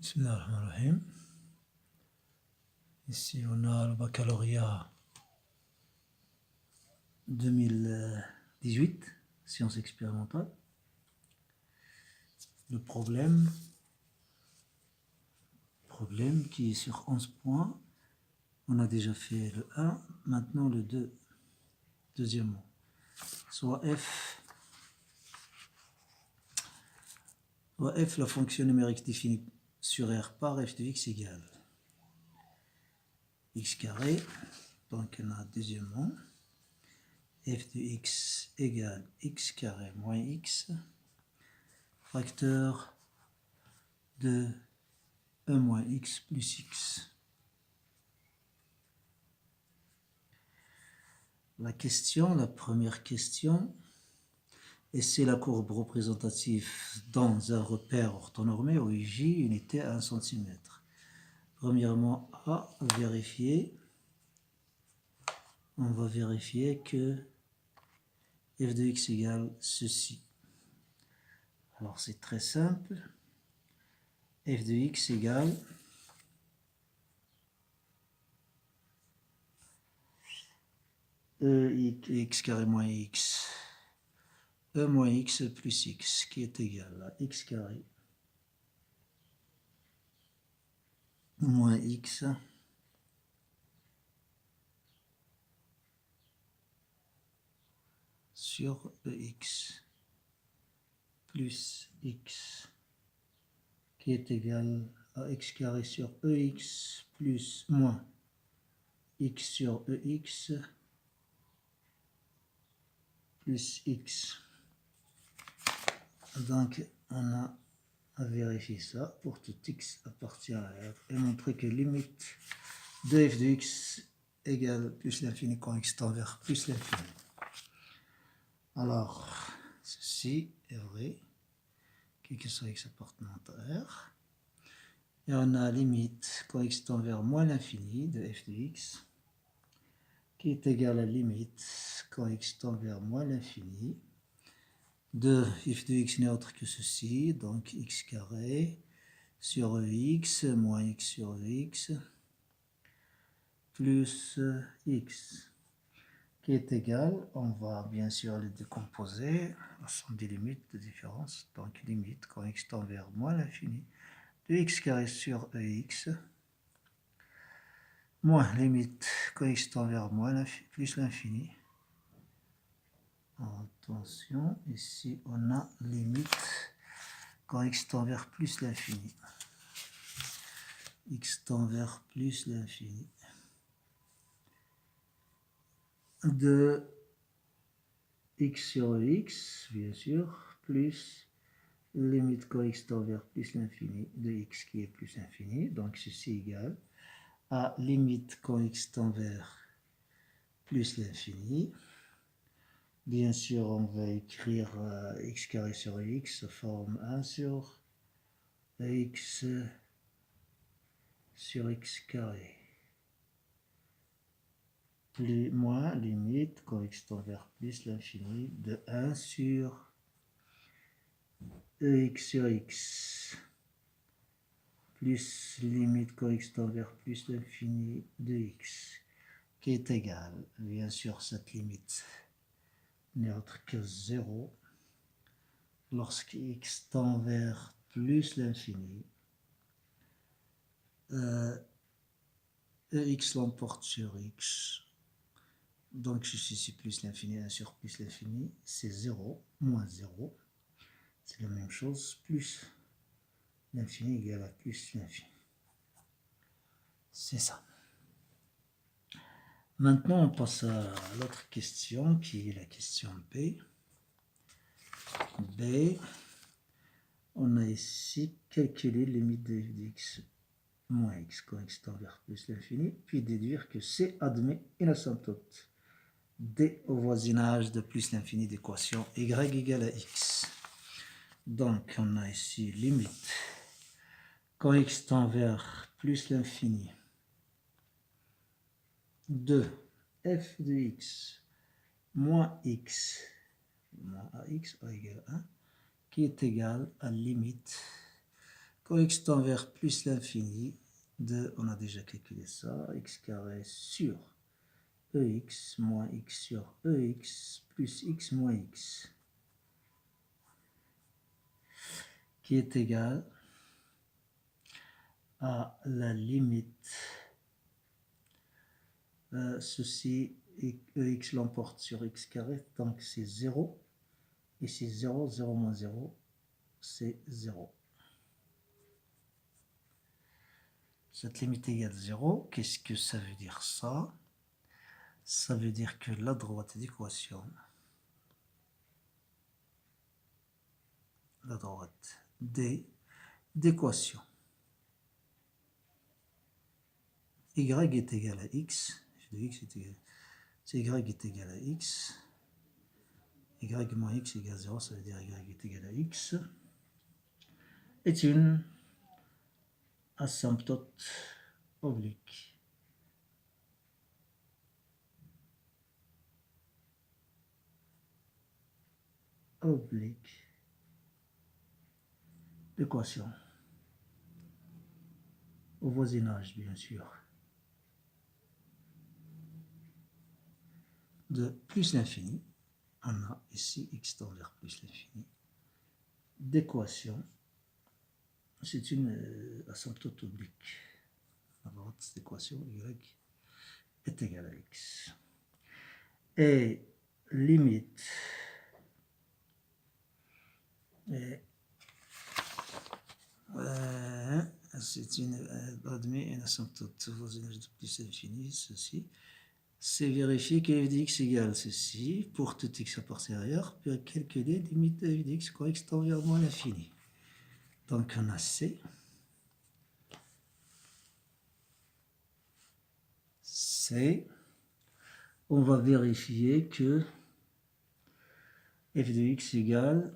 Bismillahirrahmanirrahim. Ici, on a le baccalauréat 2018, sciences expérimentales. Le problème qui est sur 11 points. On a déjà fait le 1, maintenant le 2, deuxièmement. Soit f, la fonction numérique définie sur R par f de x égale x carré. Donc on a deuxièmement f de x égale x carré moins x, facteur de 1 moins x plus x. La première question, et c'est la courbe représentative dans un repère orthonormé où j unité à 1 cm. Premièrement, à vérifier, on va vérifier que f de x égale ceci. Alors c'est très simple, f de x égale x carré moins x, e moins x plus x, qui est égal à x carré moins x sur ex plus x, qui est égal à x carré sur ex plus moins x sur ex plus x. Donc on a à vérifier ça pour tout x appartient à R et montrer que limite de f de x égale plus l'infini quand x tend vers plus l'infini. Alors ceci est vrai, quel que soit x appartenant à R. Et on a limite quand x tend vers moins l'infini de f de x qui est égal à limite quand x tend vers moins l'infini de f de x n'est autre que ceci, donc x carré sur ex moins x sur ex plus x qui est égal, on va bien sûr le décomposer, ce sont des limites de différence, donc limite quand x tend vers moins l'infini de x carré sur ex moins limite quand x tend vers moins plus l'infini. Attention, ici on a limite quand x tend vers plus l'infini, x tend vers plus l'infini de x sur x, bien sûr, plus limite quand x tend vers plus l'infini de x qui est plus infini, donc ceci égale à limite quand x tend vers plus l'infini. Bien sûr, on va écrire x carré sur x, forme 1 sur x sur x carré. Plus moins limite quand x tend vers plus l'infini de 1 sur ex sur x plus limite quand x tend vers plus l'infini de x qui est égal, bien sûr cette limite n'est autre que 0 lorsque x tend vers plus l'infini. Ex l'emporte sur x, donc ceci c'est plus l'infini, 1 sur plus l'infini c'est 0, moins 0, c'est la même chose, plus l'infini égale à plus l'infini. C'est ça. Maintenant, on passe à l'autre question qui est la question B. B, on a ici calculé les limites de f de x moins x quand x tend vers plus l'infini, puis déduire que C admet une asymptote D au voisinage de plus l'infini d'équation y égale à x. Donc, on a ici limite quand x tend vers plus l'infini de f de x moins x moins ax égale 1 qui est égal à limite x tend vers plus l'infini de, on a déjà calculé ça, x carré sur ex moins x sur ex plus x moins x, qui est égal à la limite, ceci, ex l'emporte sur x carré, donc c'est 0, ici 0, 0 moins 0, c'est 0. Cette limite égale 0, qu'est-ce que ça veut dire ça? Ça veut dire que la droite d'équation, la droite d'équation y est égal à x, f de x est égal, c'est y est égal à x, y moins x égale 0, ça veut dire y est égal à x, est une asymptote oblique. L'équation au voisinage, bien sûr, de plus l'infini. On a ici x tend vers plus l'infini. D'équation, c'est une asymptote oblique. La droite d'équation y est égale à x. Et limite c'est une asymptote voisinage de plus l'infini, ceci. C'est vérifier que f de x égale ceci pour tout x à postérieur, puis calculer limite de f de x quand x tend vers moins l'infini. Donc on a C. On va vérifier que f de x égale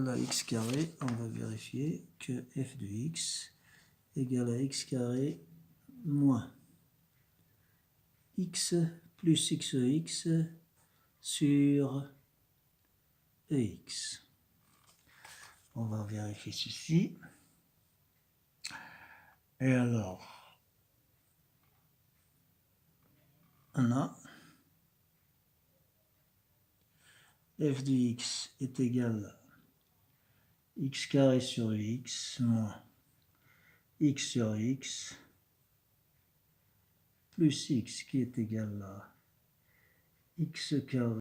à x carré. On va vérifier que f de x égale à x carré moins x plus xx sur ex. On va vérifier ceci. Et alors, on a f de x est égal à x carré sur x moins x sur x plus x qui est égal à x carré